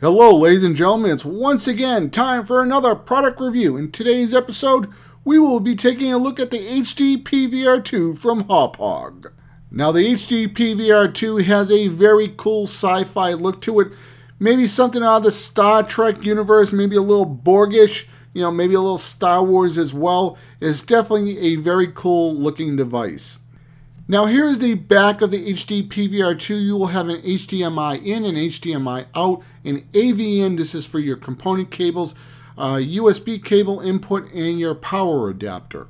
Hello ladies and gentlemen, it's once again time for another product review. In today's episode, we will be taking a look at the HD-PVR 2 from Hauppauge. Now the HD-PVR 2 has a very cool sci-fi look to it. Maybe something out of the Star Trek universe, maybe a little Borgish, maybe a little Star Wars as well. It's definitely a very cool looking device. Now here is the back of the HD-PVR 2. You will have an HDMI in and HDMI out, an AV in. This is for your component cables, USB cable input, and your power adapter.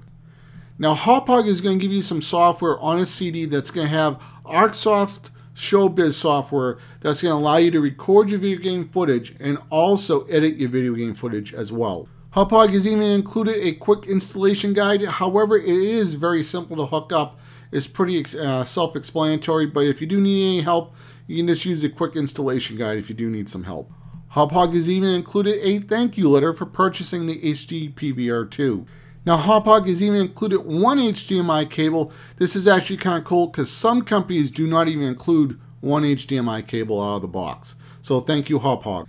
Now Hauppauge is going to give you some software on a CD that's going to have ArcSoft Showbiz software that's going to allow you to record your video game footage and also edit your video game footage as well. Hauppauge has even included a quick installation guide. However, it is very simple to hook up. It's pretty self-explanatory, but if you do need any help, you can just use the quick installation guide if you do need some help. Hauppauge has even included a thank you letter for purchasing the HD-PVR 2. Now Hauppauge has even included one HDMI cable. This is actually kind of cool because some companies do not even include one HDMI cable out of the box. So thank you Hauppauge.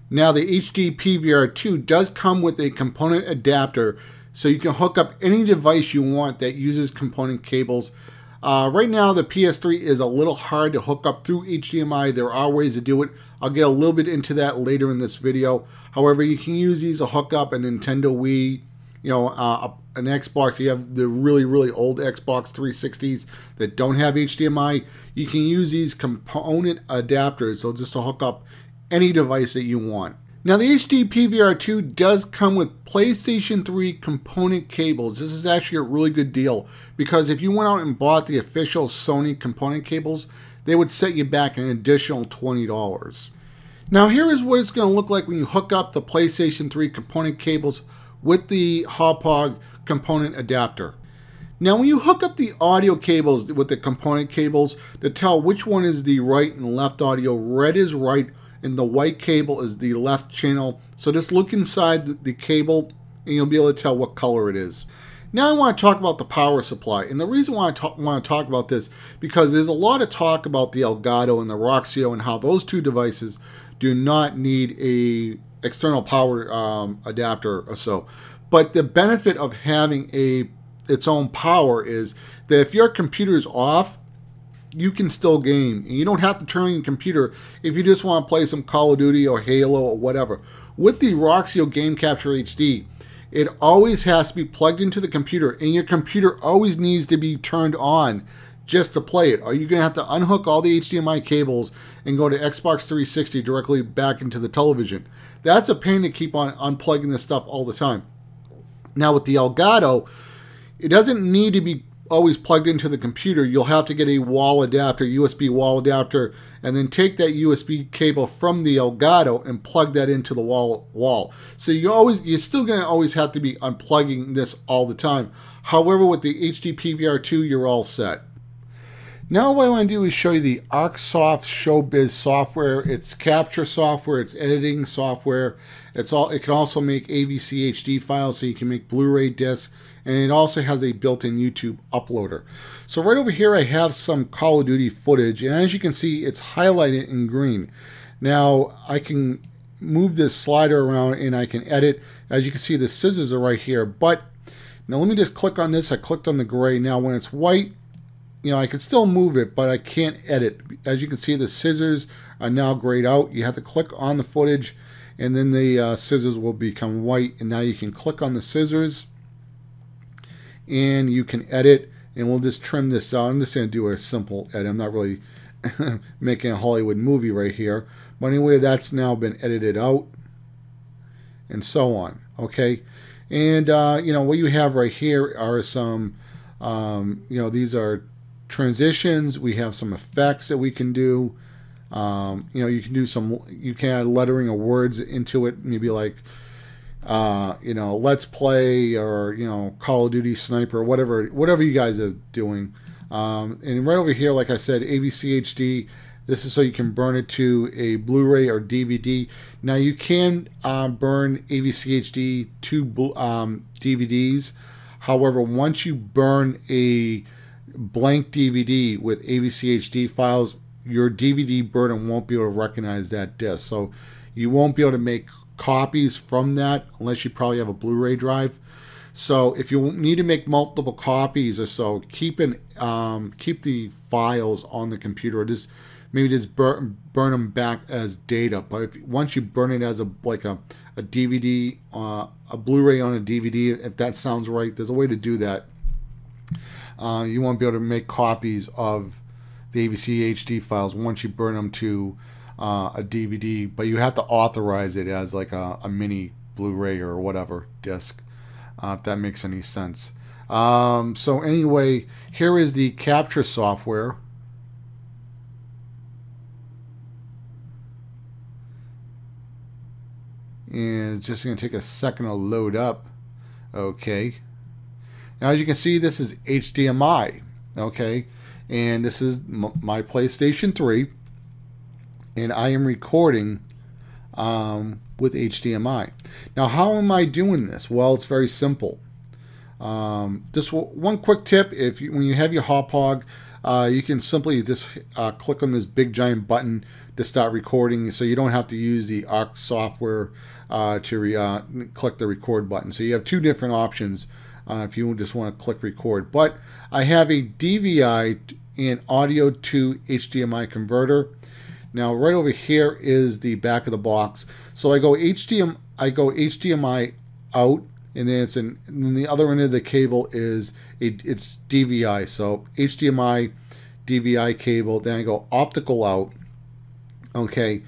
Now the HD-PVR 2 does come with a component adapter, so you can hook up any device you want that uses component cables. Right now the PS3 is a little hard to hook up through HDMI. There are ways to do it. I'll get a little bit into that later in this video. However, you can use these to hook up a Nintendo Wii, an Xbox. You have the really old Xbox 360s that don't have HDMI. You can use these component adapters, so just to hook up any device that you want. Now the HD-PVR 2 does come with PlayStation 3 component cables. This is actually a really good deal because if you went out and bought the official Sony component cables, they would set you back an additional $20. Now here is what it's going to look like when you hook up the PlayStation 3 component cables with the Hauppauge component adapter. Now when you hook up the audio cables with the component cables, to tell which one is the right and left audio, red is right and the white cable is the left channel. So just look inside the cable and you'll be able to tell what color it is. Now I want to talk about the power supply. And the reason why I want to talk about this, because there's a lot of talk about the Elgato and the Roxio and how those two devices do not need a external power adapter or so. But the benefit of having its own power is that if your computer is off, you can still game. And you don't have to turn on your computer if you just want to play some Call of Duty or Halo or whatever. With the Roxio Game Capture HD, it always has to be plugged into the computer, and your computer always needs to be turned on just to play it. Or you're going to have to unhook all the HDMI cables and go to Xbox 360 directly back into the television. That's a pain to keep on unplugging this stuff all the time. Now with the Elgato, it doesn't need to be always plugged into the computer. You'll have to get a wall adapter, USB wall adapter, and then take that USB cable from the Elgato and plug that into the wall. So you're still going to always have to be unplugging this all the time. However, with the HD-PVR 2, you're all set. Now what I want to do is show you the ArcSoft Showbiz software. It's capture software, it's editing software. It can also make AVC HD files, so you can make Blu-ray discs, and it also has a built-in YouTube uploader. So right over here I have some Call of Duty footage, and as you can see it's highlighted in green. Now I can move this slider around and I can edit. As you can see, the scissors are right here, but now let me just click on this. I clicked on the gray. Now when it's white, I can still move it, but I can't edit. As you can see, the scissors are now grayed out. You have to click on the footage, and then the scissors will become white. And now you can click on the scissors, and you can edit. And we'll just trim this out. I'm just going to do a simple edit. I'm not really making a Hollywood movie right here. But anyway, that's now been edited out, and so on. Okay, and what you have right here are some, these are transitions. We have some effects that we can do. You can do you can add lettering of words into it, maybe like let's play, or Call of Duty Sniper, whatever you guys are doing. And right over here, like I said, AVC HD, this is so you can burn it to a Blu-ray or DVD. Now you can burn AVC HD to DVDs. However, once you burn a blank DVD with AVC HD files, your DVD burner won't be able to recognize that disc. So You won't be able to make copies from that unless you probably have a Blu-ray drive. So if you need to make multiple copies or so, keep the files on the computer, or maybe just burn them back as data. But once you burn it as a DVD, a Blu-ray on a DVD, if that sounds right, there's a way to do that. You won't be able to make copies of the AVC HD files once you burn them to a DVD, but you have to authorize it as like a mini Blu-ray or whatever disc, if that makes any sense. So anyway, here is the capture software. And it's just going to take a second to load up. Okay. Now, as you can see, this is HDMI. Okay. And this is my PlayStation 3. And I am recording with HDMI. Now, how am I doing this? Well, it's very simple. Just one quick tip: when you have your Hauppauge, you can simply just click on this big giant button to start recording, so you don't have to use the ARC software to click the record button. So you have two different options if you just want to click record. But I have a DVI and audio to HDMI converter. Now right over here is the back of the box. So I go HDMI out, and then and the other end of the cable is it's DVI. So HDMI DVI cable. Then I go optical out. Okay,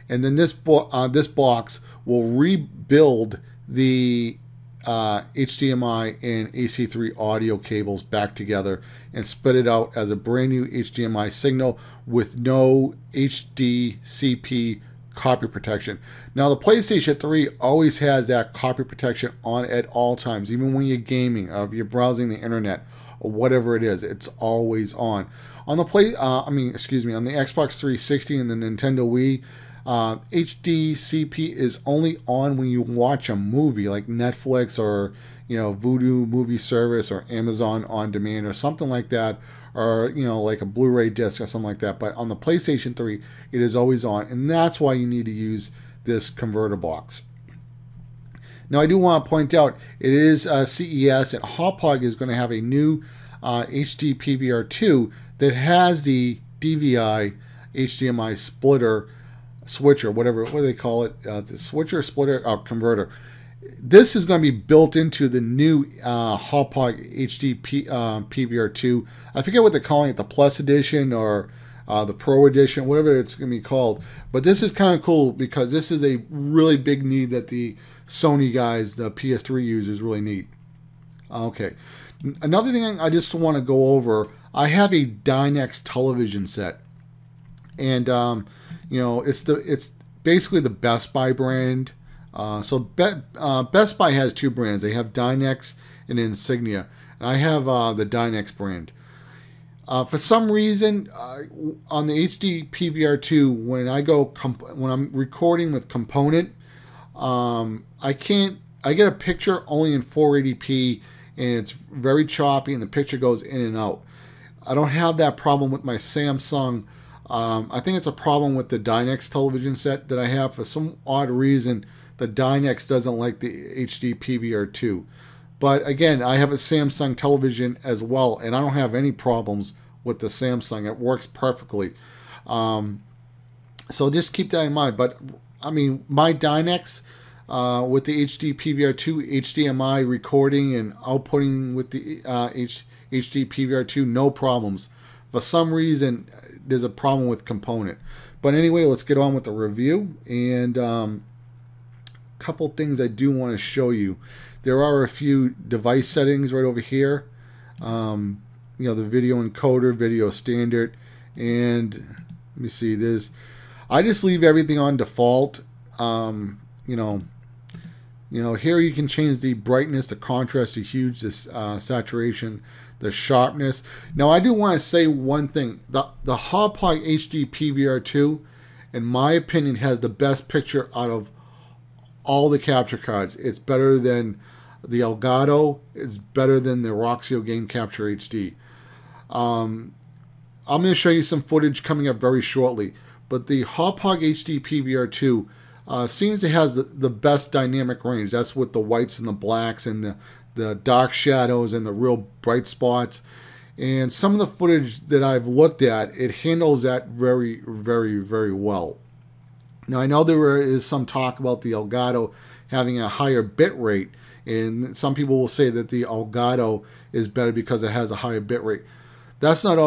and then this box will rebuild the HDMI and AC3 audio cables back together and spit it out as a brand new HDMI signal with no HDCP copy protection. Now the PlayStation 3 always has that copy protection on at all times, even when you're gaming, if you're browsing the internet or whatever it is, it's always on. On the on the Xbox 360 and the Nintendo Wii, HDCP is only on when you watch a movie like Netflix or Vudu movie service or Amazon On Demand or something like that, or like a Blu-ray disc or something like that. But on the PlayStation 3, it is always on, and that's why you need to use this converter box. Now I do want to point out, it is CES, and Hauppauge is going to have a new HD-PVR 2 that has the DVI HDMI switcher, what do they call it? The switcher, splitter, converter. This is going to be built into the new Hauppauge HD PVR 2. I forget what they're calling it, the Plus Edition or the Pro Edition, whatever it's going to be called. But this is kind of cool because this is a really big need that the Sony guys, the PS3 users, really need. Okay. Another thing I just want to go over, I have a Dynex television set. And, it's basically the Best Buy brand. So Best Buy has two brands. They have Dynex and Insignia. And I have the Dynex brand. For some reason, on the HD PVR 2, when I'm recording with Component, I get a picture only in 480p, and it's very choppy, and the picture goes in and out. I don't have that problem with my Samsung. I think it's a problem with the Dynex television set that I have. For some odd reason, the Dynex doesn't like the HD PVR 2. But again, I have a Samsung television as well, and I don't have any problems with the Samsung. It works perfectly. So just keep that in mind. But I mean, my Dynex with the HD PVR 2 HDMI recording and outputting with the HD PVR 2, no problems. For some reason, there's a problem with Component. But anyway, let's get on with the review. And a couple things I do want to show you. There are a few device settings right over here. The video encoder, video standard, and let me see this. I just leave everything on default. Here you can change the brightness, the contrast, the hues, the saturation, the sharpness. Now I do want to say one thing. The Hauppauge HD PVR 2, in my opinion, has the best picture out of all the capture cards. It's better than the Elgato. It's better than the Roxio Game Capture HD. I'm going to show you some footage coming up very shortly. But the Hauppauge HD PVR 2, seems it has the best dynamic range. That's with the whites and the blacks and the dark shadows and the real bright spots. And some of the footage that I've looked at, it handles that very, very, very well. Now, I know there is some talk about the Elgato having a higher bit rate, and some people will say that the Elgato is better because it has a higher bit rate. That's not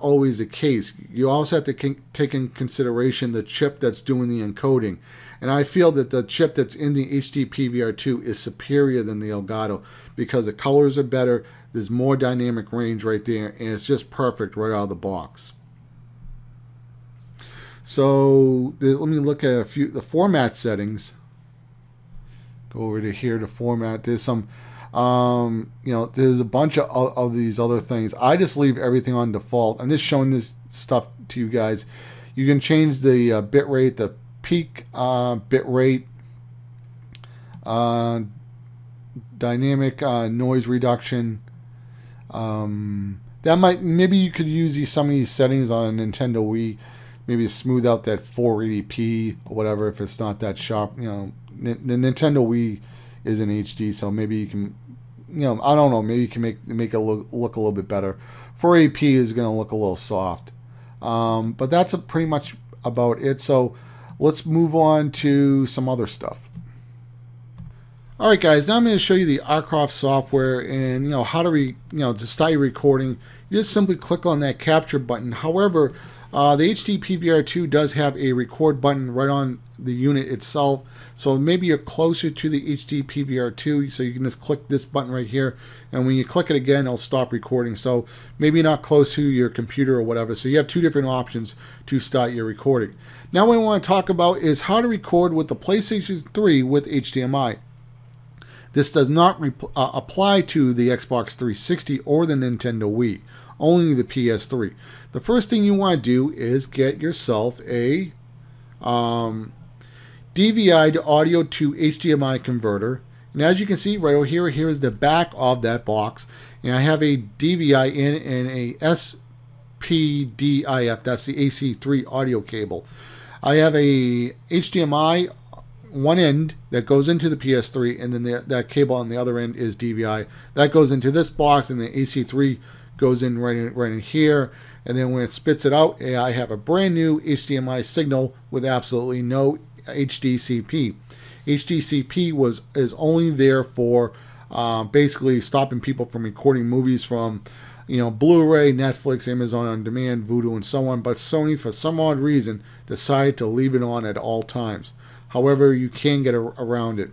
always the case. You also have to take in consideration the chip that's doing the encoding. And I feel that the chip that's in the HD-PVR2 is superior than the Elgato because the colors are better, there's more dynamic range right there, and it's just perfect right out of the box. So let me look at the format settings. Go over to here to format. There's some, there's a bunch of these other things. I just leave everything on default. I'm just showing this stuff to you guys. You can change the bit rate, the peak bit rate, dynamic noise reduction. Maybe you could use some of these settings on a Nintendo Wii. Maybe smooth out that 480p or whatever if it's not that sharp. The Nintendo Wii is in HD, so maybe you can, I don't know. Maybe you can make it look a little bit better. 480p is going to look a little soft, but that's pretty much about it. So let's move on to some other stuff. All right, guys. Now I'm going to show you the Arcroft software and how to to start your recording. You just simply click on that capture button. However, the HD-PVR2 does have a record button right on the unit itself, so maybe you're closer to the HD-PVR2, so you can just click this button right here, and when you click it again, it'll stop recording. So maybe not close to your computer or whatever. So you have two different options to start your recording. Now what I want to talk about is how to record with the PlayStation 3 with HDMI. This does not apply to the Xbox 360 or the Nintendo Wii, only the PS3. The first thing you want to do is get yourself a DVI to audio to HDMI converter. And as you can see right over here, here is the back of that box. And I have a DVI in and a SPDIF, that's the AC3 audio cable. I have a HDMI one end that goes into the PS3, and then that cable on the other end is DVI. That goes into this box, and the AC3 goes in right in here. And then when it spits it out, I have a brand new HDMI signal with absolutely no HDCP. HDCP is only there for basically stopping people from recording movies from Blu-ray, Netflix, Amazon On Demand, Vudu, and so on. But Sony, for some odd reason, decided to leave it on at all times. However, you can get around it.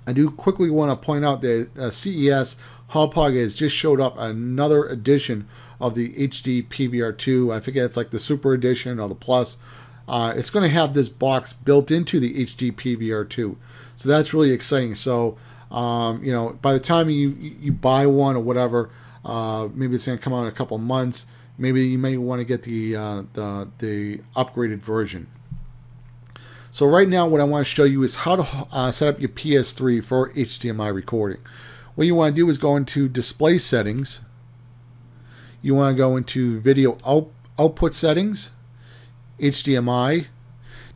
I do quickly want to point out that CES Hauppauge has just showed up another edition of the HD-PVR2. I forget, it's like the Super Edition or the Plus. It's going to have this box built into the HD-PVR2. So that's really exciting. So, by the time you buy one or whatever, maybe it's going to come out in a couple of months. Maybe you may want to get the upgraded version. So right now what I want to show you is how to set up your PS3 for HDMI recording. What you want to do is go into display settings. You want to go into video output settings, HDMI.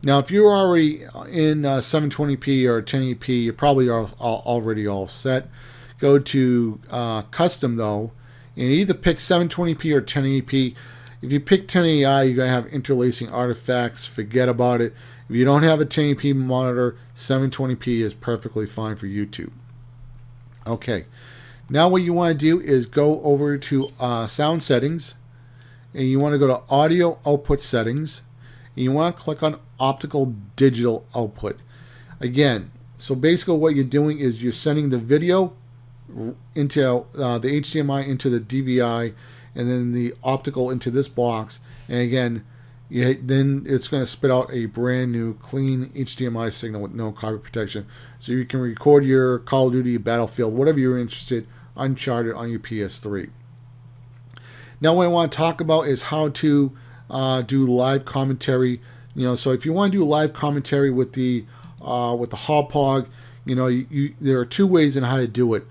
Now if you're already in 720p or 1080p, you probably are already all set. Go to custom though, and either pick 720p or 1080p. If you pick 1080i, you're going to have interlacing artifacts. Forget about it. If you don't have a 1080p monitor, 720p is perfectly fine for YouTube. Okay, now what you want to do is go over to sound settings, and you want to go to audio output settings, and you want to click on optical digital output. Again, so basically what you're doing is you're sending the video into the HDMI into the DVI, and then the optical into this box, and again then it's going to spit out a brand new clean HDMI signal with no copy protection, so you can record your Call of Duty, Battlefield, whatever you're interested, Uncharted on your PS3. Now what I want to talk about is how to do live commentary. So if you want to do live commentary with the Hauppauge, there are two ways in how to do it.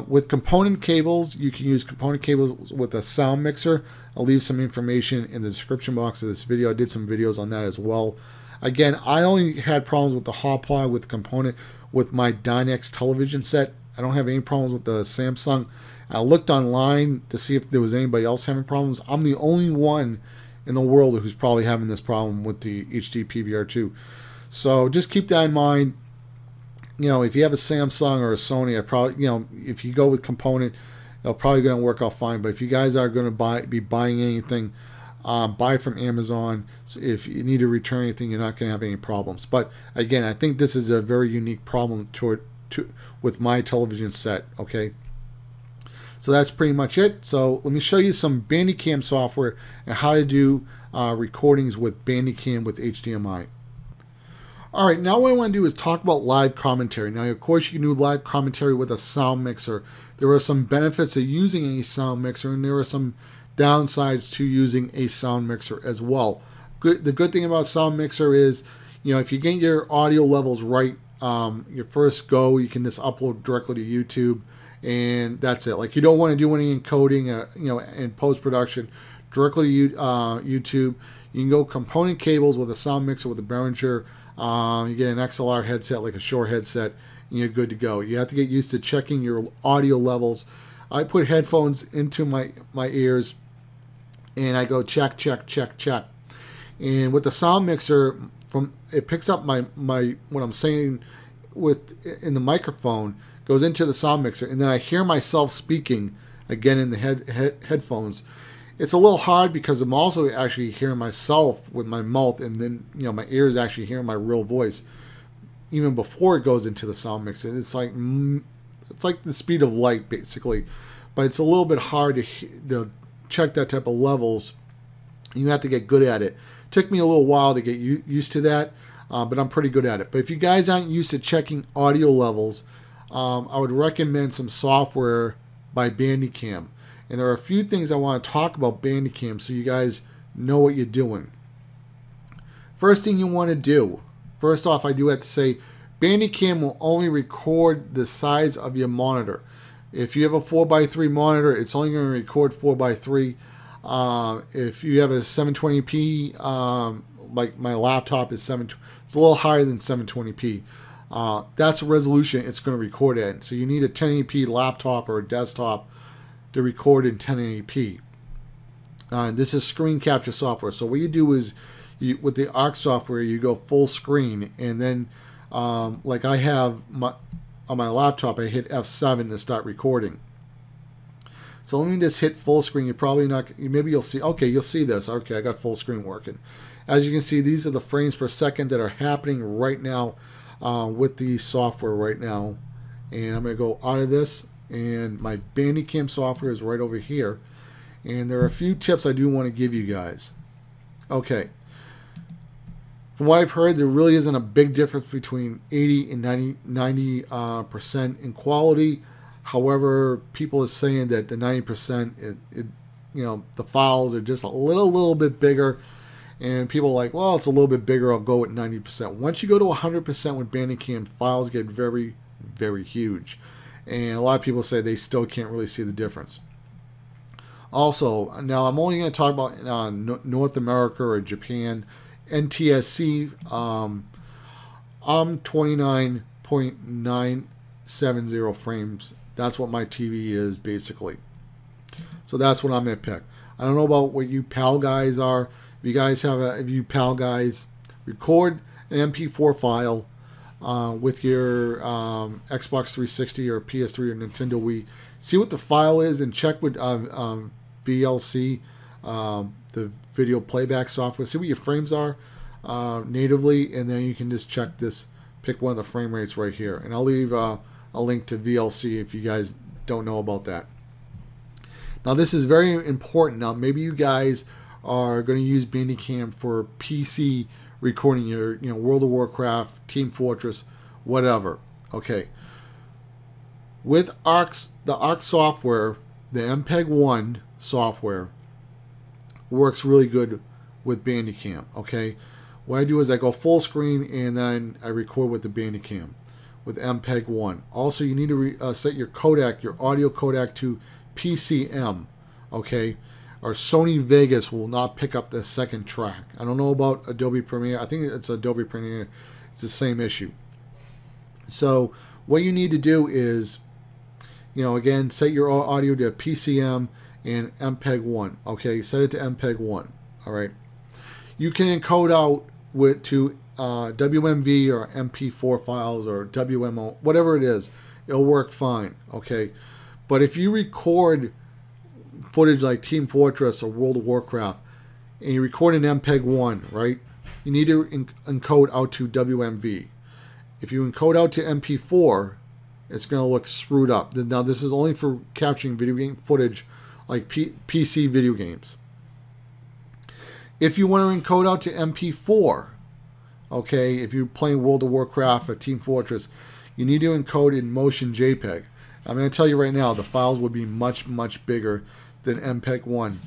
With component cables, you can use component cables with a sound mixer. I'll leave some information in the description box of this video. I did some videos on that as well. Again, I only had problems with the Hauppauge with the component with my Dynex television set. I don't have any problems with the Samsung. I looked online to see if there was anybody else having problems. I'm the only one in the world who's probably having this problem with the HD PVR 2. So just keep that in mind. You know, if you have a Samsung or a Sony, I probably, you know, if you go with component, it'll probably going to work out fine. But if you guys are going to be buying anything, buy from Amazon. So if you need to return anything, you're not going to have any problems. But again, I think this is a very unique problem with my television set. Okay. So that's pretty much it. So let me show you some Bandicam software and how to do recordings with Bandicam with HDMI. All right, now what I want to do is talk about live commentary. Now, of course, you can do live commentary with a sound mixer. There are some benefits of using a sound mixer, and there are some downsides to using a sound mixer as well. The good thing about sound mixer is, you know, if you get your audio levels right, your first go, you can just upload directly to YouTube. And that's it. Like, you don't want to do any encoding, you know, in post-production directly to YouTube. You can go component cables with a sound mixer with a Behringer. You get an XLR headset, like a Shure headset, and you're good to go. You have to get used to checking your audio levels. I put headphones into my ears, and I go check, check, check, check. And with the sound mixer, it picks up my what I'm saying in the microphone, goes into the sound mixer, and then I hear myself speaking again in the headphones. It's a little hard because I'm also actually hearing myself with my mouth, and then, you know, my ears actually hearing my real voice even before it goes into the sound mixer. It's like the speed of light, basically, but it's a little bit hard to check that type of levels. You have to get good at it. It took me a little while to get used to that, but I'm pretty good at it. But if you guys aren't used to checking audio levels, I would recommend some software by Bandicam. And there are a few things I want to talk about Bandicam so you guys know what you're doing. First thing you want to do, first off, I do have to say, Bandicam will only record the size of your monitor. If you have a 4x3 monitor, it's only going to record 4x3. If you have a 720p, like my laptop is it's a little higher than 720p. That's the resolution it's going to record at. So you need a 1080p laptop or a desktop to record in 1080p. This is screen capture software. So what you do is, with the ARC software, you go full screen, and then like I have on my laptop, I hit F7 to start recording. So let me just hit full screen. You're probably not, maybe you'll see, okay, you'll see this. Okay, I got full screen working. As you can see, these are the frames per second that are happening right now with the software right now. And I'm going to go out of this, and my Bandicam software is right over here. And there are a few tips I do want to give you guys. Okay. From what I've heard, there really isn't a big difference between 80 and 90% in quality. However, people are saying that the 90%, you know, the files are just a little bit bigger. And people are like, well, it's a little bit bigger, I'll go with 90%. Once you go to 100% with Bandicam, files get very, very huge. And a lot of people say they still can't really see the difference. Also, now I'm only going to talk about North America or Japan. NTSC, I'm 29.970 frames. That's what my TV is, basically. So that's what I'm going to pick. I don't know about what you PAL guys are. If you guys have if you PAL guys, record an MP4 file with your Xbox 360 or PS3 or Nintendo Wii. See what the file is and check with VLC, the video playback software. See what your frames are natively, and then you can just check this, pick one of the frame rates right here. And I'll leave a link to VLC if you guys don't know about that. Now this is very important. Now maybe you guys are going to use Bandicam for PC recording, your World of Warcraft, Team Fortress, whatever. Okay. With the ARC software, the MPEG-1 software works really good with Bandicam. Okay. What I do is I go full screen and then I record with the Bandicam with MPEG-1. Also, you need to set your codec, your audio codec, to PCM. Okay. or Sony Vegas will not pick up the second track. I don't know about Adobe Premiere. I think it's Adobe Premiere. It's the same issue. So what you need to do is, again, set your audio to PCM and MPEG-1. Okay, set it to MPEG-1. All right. You can encode out to WMV or MP4 files or WMO, whatever it is. It'll work fine. Okay. But if you record footage like Team Fortress or World of Warcraft and you record in MPEG-1, right, you need to encode out to WMV. If you encode out to MP4, it's going to look screwed up. Now, this is only for capturing video game footage like PC video games. If you want to encode out to MP4, okay, if you're playing World of Warcraft or Team Fortress, you need to encode in Motion JPEG. I'm going to tell you right now, the files would be much, much bigger than MPEG-1.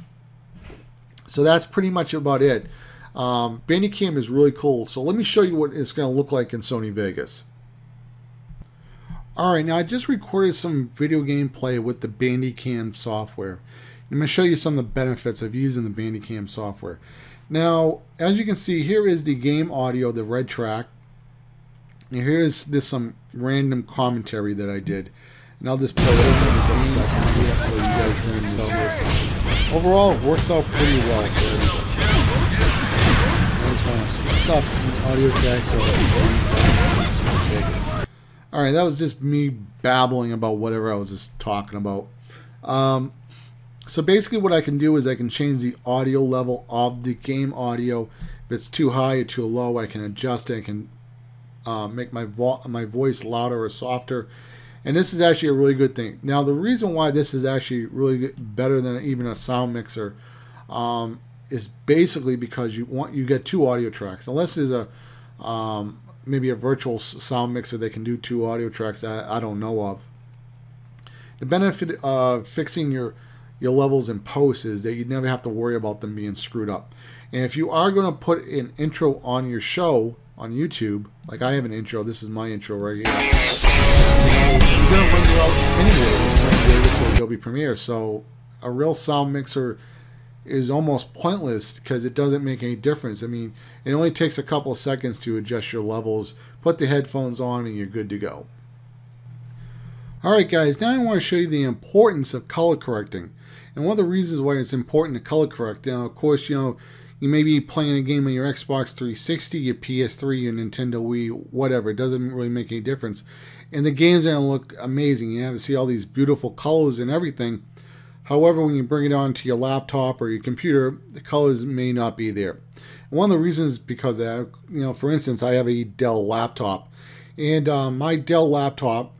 So that's pretty much about it. Bandicam is really cool. So let me show you what it's going to look like in Sony Vegas. Alright, now I just recorded some video gameplay with the Bandicam software. I'm going to show you some of the benefits of using the Bandicam software. Now, as you can see, here is the game audio, the red track. And here's some random commentary that I did. And I'll just play it over in a second so you guys can see. Overall, it works out pretty well for everybody. I just want some stuff in the audio track so Alright, that was just me babbling about whatever I was just talking about. So basically what I can do is I can change the audio level of the game audio. If it's too high or too low, I can adjust it. I can make my voice louder or softer. And this is actually a really good thing. Now, the reason why this is actually really good, better than even a sound mixer is basically because you get two audio tracks. Unless there's a maybe a virtual sound mixer that can do two audio tracks that I don't know of. The benefit of fixing your levels in post is that you never have to worry about them being screwed up. And if you are going to put an intro on your show on YouTube, like I have an intro, this is my intro right here. You're going to run it out anyway with Sony Vegas or Adobe Premiere. So a real sound mixer is almost pointless because it doesn't make any difference. I mean, it only takes a couple of seconds to adjust your levels, put the headphones on, and you're good to go. Alright guys, now I want to show you the importance of color correcting. And one of the reasons why it's important to color correct, now of course, you may be playing a game on your Xbox 360, your PS3, your Nintendo Wii, whatever. It doesn't really make any difference. And the game's going to look amazing. You have to see all these beautiful colors and everything. However, when you bring it onto your laptop or your computer, the colors may not be there. And one of the reasons is because, for instance, I have a Dell laptop. And my Dell laptop,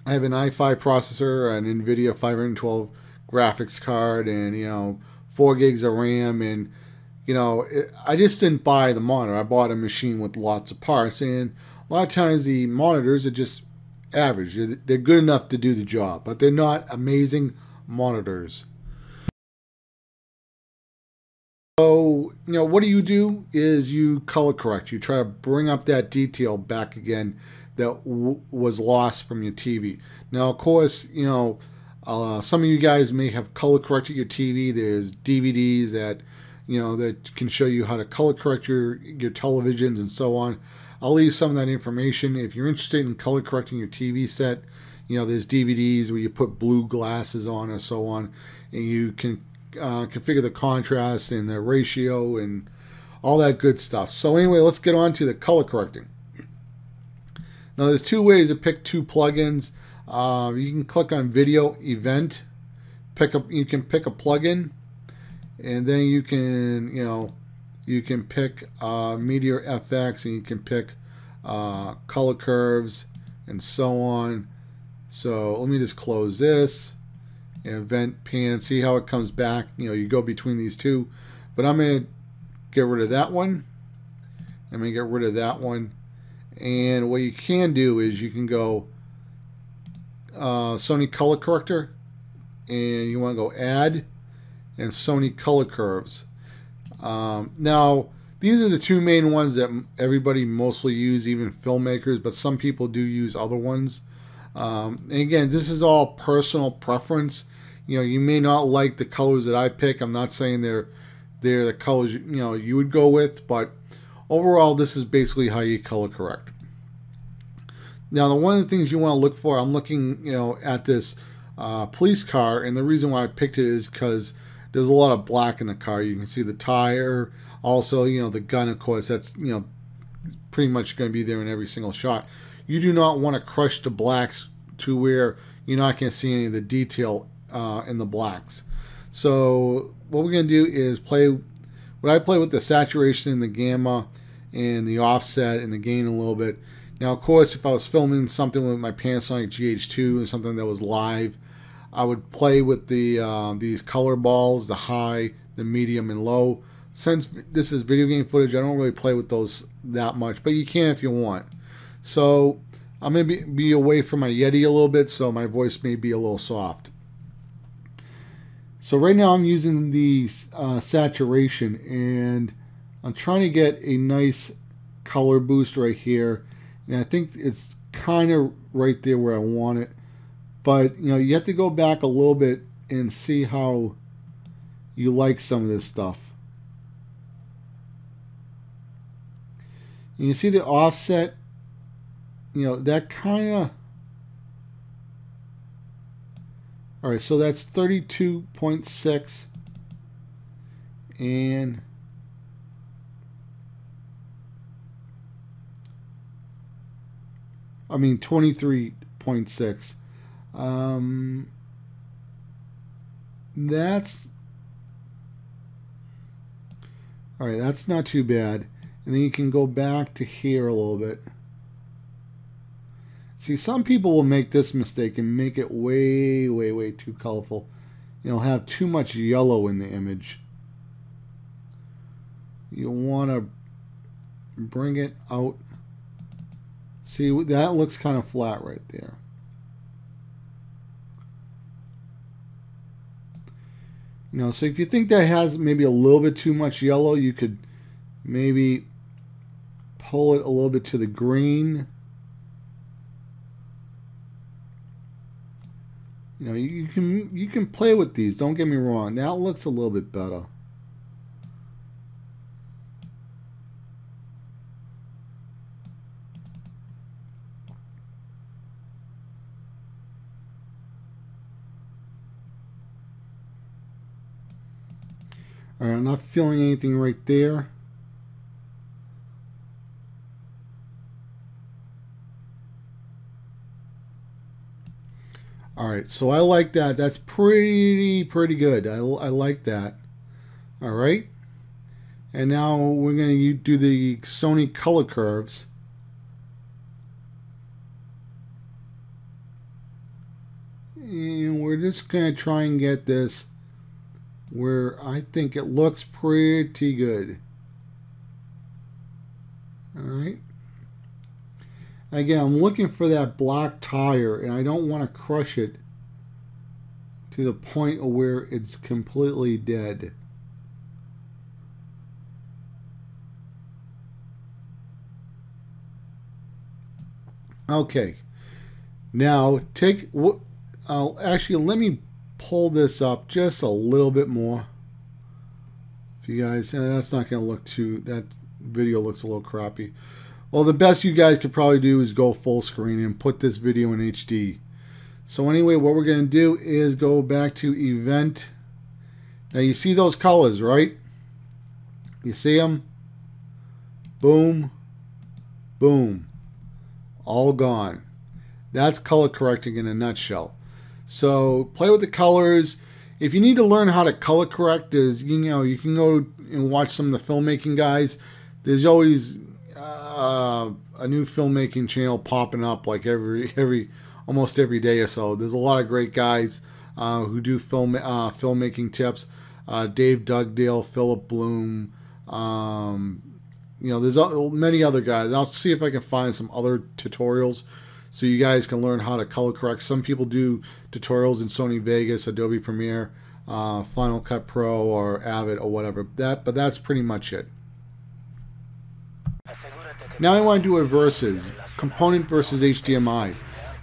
I have an i5 processor, an NVIDIA 512 graphics card, and 4 gigs of RAM, and I just didn't buy the monitor. I bought a machine with lots of parts, and a lot of times the monitors are just average. They're good enough to do the job, but they're not amazing monitors. So what do is you color correct. You try to bring up that detail back again that was lost from your TV. Now, of course, some of you guys may have color corrected your TV. There's DVDs that that can show you how to color correct your televisions and so on. I'll leave some of that information. If you're interested in color correcting your TV set, there's DVDs where you put blue glasses on or so on, and you can configure the contrast and the ratio and all that good stuff. So anyway, let's get on to the color correcting. Now, there's two ways to pick two plugins. You can click on Video Event. You can pick a plugin, and then you can pick Meteor FX, and you can pick color curves and so on. So let me just close this. Event pan. See how it comes back. You go between these two, but I'm going to get rid of that one. I'm going to get rid of that one. And what you can do is you can go Sony Color Corrector, and you want to go Add and Sony Color Curves. Now, these are the two main ones that everybody mostly use, even filmmakers, but some people do use other ones. And again, this is all personal preference. You know, you may not like the colors that I pick. I'm not saying they're the colors you would go with, but overall, this is basically how you color correct. Now, one of the things you want to look for, I'm looking at this police car, and the reason why I picked it is because there's a lot of black in the car. You can see the tire, also the gun, of course. That's pretty much going to be there in every single shot. You do not want to crush the blacks to where you're not going to see any of the detail in the blacks. So what we're going to do is play with the saturation and the gamma and the offset and the gain a little bit. Now, of course, if I was filming something with my Panasonic GH2 and something that was live, I would play with the these color balls, the high, the medium, and low. Since this is video game footage, I don't really play with those that much, but you can if you want. So I'm going to be away from my Yeti a little bit, so my voice may be a little soft. So right now I'm using the saturation, and I'm trying to get a nice color boost right here. And I think it's kind of right there where I want it. But, you have to go back a little bit and see how you like some of this stuff. And you see the offset, that kind of... Alright, so that's 32.6. And... I mean 23.6. That's all right. That's not too bad. And then you can go back to here a little bit. See, some people will make this mistake and make it way, way, way too colorful. Have too much yellow in the image. You want to bring it out. See, that looks kind of flat right there. So if you think that has maybe a little bit too much yellow, you could maybe pull it a little bit to the green. You can play with these. Don't get me wrong. That looks a little bit better. All right, I'm not feeling anything right there. All right, so I like that. That's pretty good. I like that. All right. And now we're going to do the Sony color curves. And we're just going to try and get this where I think it looks pretty good. All right. Again, I'm looking for that black tire, and I don't want to crush it to the point of where it's completely dead. Okay. Now actually let me pull this up just a little bit more. If you guys, that's not going to look too, that video looks a little crappy. Well, the best you guys could probably do is go full screen and put this video in HD. So anyway, what we're going to do is go back to event. Now you see those colors, right? You see them? Boom, boom, all gone. That's color correcting in a nutshell. So play with the colors. If you need to learn how to color correct, you can go and watch some of the filmmaking guys. There's always a new filmmaking channel popping up like almost every day or so. There's a lot of great guys who do filmmaking tips. Dave Dugdale, Philip Bloom. There's many other guys. I'll see if I can find some other tutorials so you guys can learn how to color correct. Some people do tutorials in Sony Vegas, Adobe Premiere, Final Cut Pro, or Avid, or whatever. But that's pretty much it. Now I want to do a versus, component versus HDMI.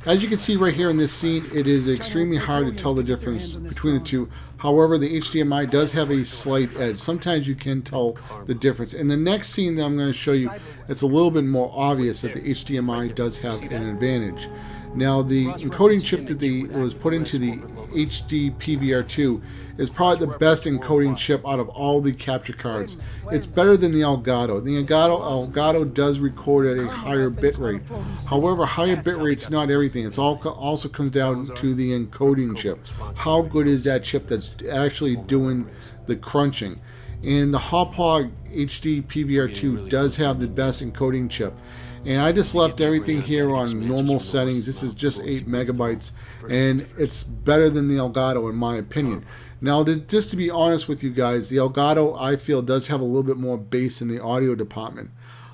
As you can see right here in this scene, it is extremely hard to tell the difference between the two. However, the HDMI does have a slight edge. Sometimes you can tell the difference. In the next scene that I'm going to show you, it's a little bit more obvious that the HDMI does have an advantage. Now, the encoding chip that was put into the HD-PVR2 is probably the best encoding chip out of all the capture cards. It's better than the Elgato. The Elgato does record at a higher bit rate. However, higher bit rate's not everything. It also comes down to the encoding chip. How good is that chip that's actually doing the crunching? And the Hauppauge HD-PVR2 does have the best encoding chip. And I just left everything here on normal settings. This is just 8 megabytes, and it's better than the Elgato in my opinion. Now, just to be honest with you guys, the Elgato, I feel, does have a little bit more bass in the audio department.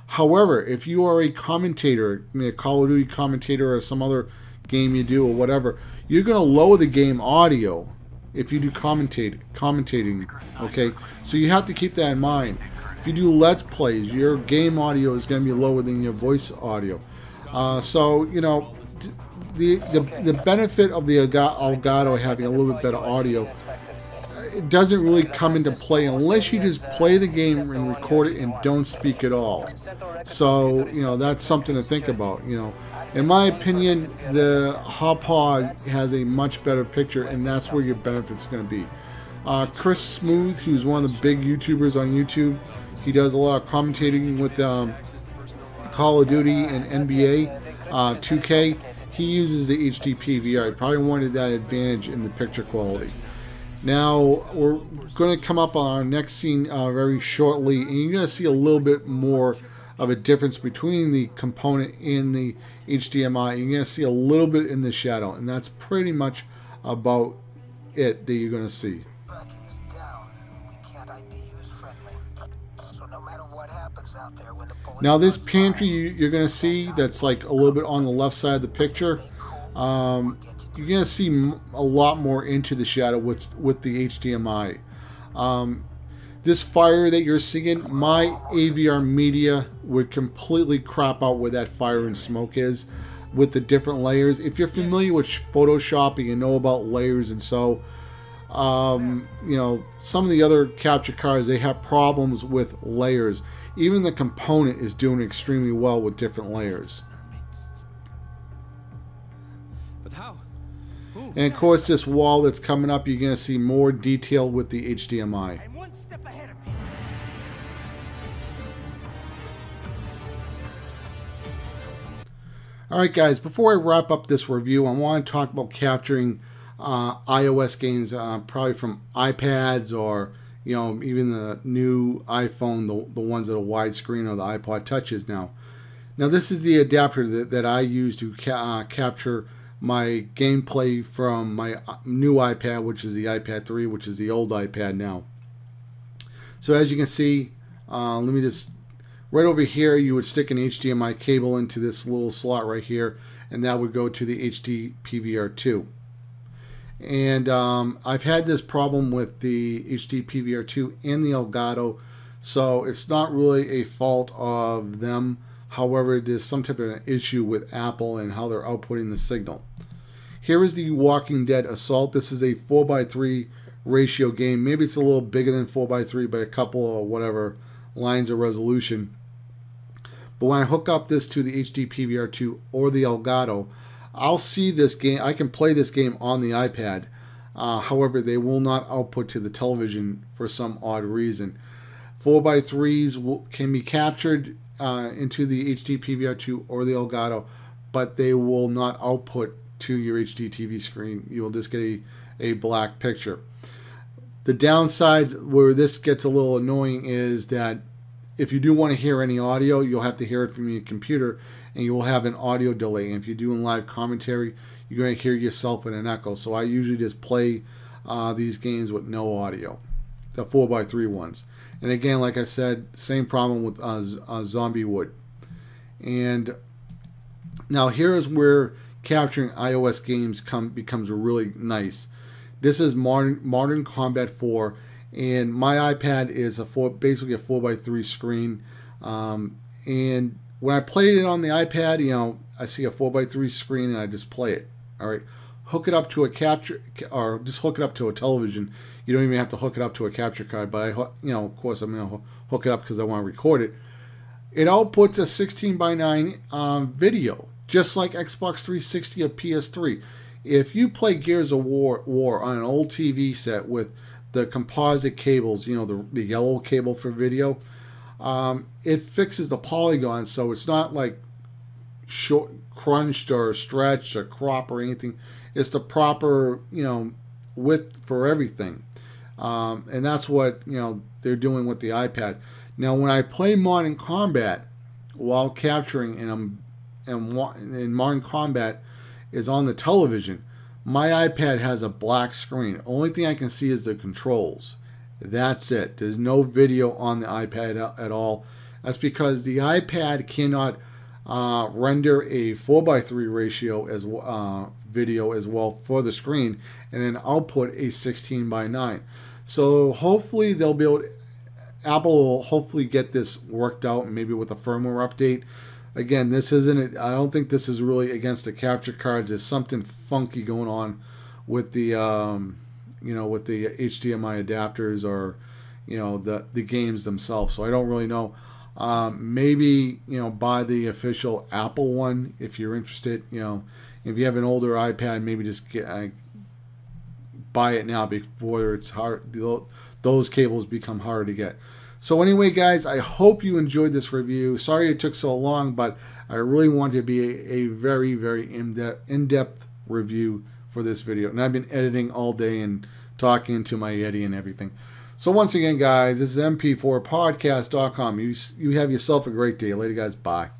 However, if you are a commentator, a Call of Duty commentator or some other game you do or whatever, you're going to lower the game audio if you do commentating, okay? So you have to keep that in mind. If you do Let's Plays, your game audio is going to be lower than your voice audio. So, you know, the benefit of the Elgato having a little bit better audio, it doesn't really come into play unless you just play the game and record it and don't speak at all. So, you know, that's something to think about, you know. In my opinion, the Hauppauge has a much better picture, and that's where your benefit's going to be. Chris Smooth, who's one of the big YouTubers on YouTube, he does a lot of commentating with Call of Duty and NBA 2K. He uses the HD-PVR. He probably wanted that advantage in the picture quality. Now, we're going to come up on our next scene very shortly, and you're going to see a little bit more of a difference between the component and the HDMI. You're going to see a little bit in the shadow, and that's pretty much about it that you're going to see. Now, this pantry you're going to see that's like a little bit on the left side of the picture, you're going to see a lot more into the shadow with the HDMI. This fire that you're seeing, my AverMedia would completely crop out where that fire and smoke is with the different layers. If you're familiar with Photoshop and you know about layers, and so you know, some of the other capture cards, they have problems with layers. Even the component is doing extremely well with different layers. But how? And of course, this wall that's coming up, you're going to see more detail with the HDMI. I'm one step ahead of you. Alright guys, before I wrap up this review, I want to talk about capturing iOS games, probably from iPads or, you know, even the new iPhone, the ones that are widescreen, or the iPod Touches now. Now this is the adapter that I use to capture my gameplay from my new iPad, which is the iPad 3, which is the old iPad now. So as you can see, let me just, right over here, you would stick an HDMI cable into this little slot right here, and that would go to the HD-PVR2. And I've had this problem with the HD-PVR2 and the Elgato, so it's not really a fault of them. However, there's some type of an issue with Apple and how they're outputting the signal. Here is the Walking Dead Assault. This is a 4:3 ratio game. Maybe it's a little bigger than 4:3 by a couple or whatever lines of resolution. But when I hook up this to the HD-PVR2 or the Elgato, I'll see this game. I can play this game on the iPad. However, they will not output to the television for some odd reason. 4:3s can be captured into the HD-PVR2 or the Elgato, but they will not output to your HD TV screen. You will just get a black picture. The downsides where this gets a little annoying is that if you do want to hear any audio, you'll have to hear it from your computer, and you will have an audio delay. And if you're doing live commentary, you're going to hear yourself in an echo. So I usually just play these games with no audio, the 4:3 ones. And again, like I said, same problem with Zombie Wood. And now here is where capturing iOS games becomes really nice. This is Modern Combat 4, and my iPad is basically a 4:3 screen. And when I played it on the iPad, you know, I see a 4x3 screen and I just play it. All right, hook it up to a capture, or just hook it up to a television. You don't even have to hook it up to a capture card, but of course I'm gonna hook it up because I want to record it. It outputs a 16:9 video, just like Xbox 360 or PS3. If you play Gears of War on an old TV set with the composite cables, the yellow cable for video, it fixes the polygons, so it's not like short, crunched or stretched or cropped or anything. It's the proper, width for everything. And that's what, they're doing with the iPad. Now, when I play Modern Combat while capturing, and Modern Combat is on the television, my iPad has a black screen. Only thing I can see is the controls. That's it. There's no video on the iPad at all. That's because the iPad cannot render a 4:3 ratio as video as well for the screen, and then output a 16:9. So hopefully Apple will hopefully get this worked out, maybe with a firmware update. Again, this isn't. I don't think this is really against the capture cards. There's something funky going on with the with the HDMI adapters, or the games themselves. So I don't really know. Maybe buy the official Apple one if you're interested. If you have an older iPad, maybe just buy it now before it's hard. Those cables become hard to get. So anyway, guys, I hope you enjoyed this review. Sorry it took so long, but I really wanted to be a very, very in-depth review for this video. And I've been editing all day and talking to my Yeti and everything. So once again, guys, this is MP4podcast.com. You have yourself a great day. Later, guys. Bye.